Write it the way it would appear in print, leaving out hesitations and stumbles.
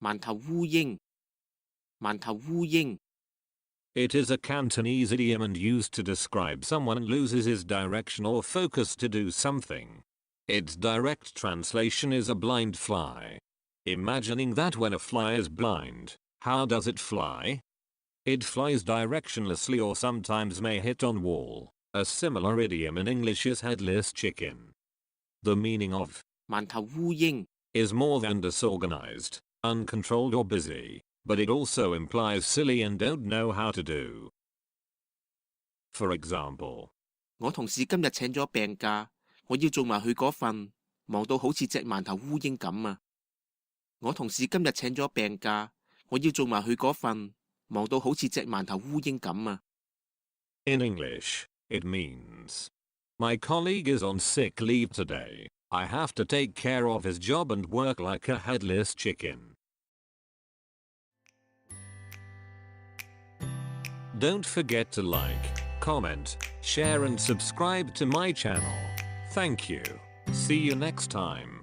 饅頭烏蠅饅頭烏蠅 It is a Cantonese idiom and used to describe someone loses his direction or focus to do something. Its direct translation is a blind fly. Imagining that when a fly is blind, how does it fly? It flies directionlessly or sometimes may hit on wall. A similar idiom in English is headless chicken. The meaning of 饅頭烏蠅 is more than disorganized, uncontrolled or busy, but it also implies silly and don't know how to do. For example, 我同事今日請咗病假，我要做埋佢嗰份，忙到好似隻饅頭烏蠅咁啊！我同事今日請咗病假，我要做埋佢嗰份，忙到好似隻饅頭烏蠅咁啊！ In English, it means, my colleague is on sick leave today. I have to take care of his job and work like a headless chicken. Don't forget to like, comment, share and subscribe to my channel. Thank you. See you next time.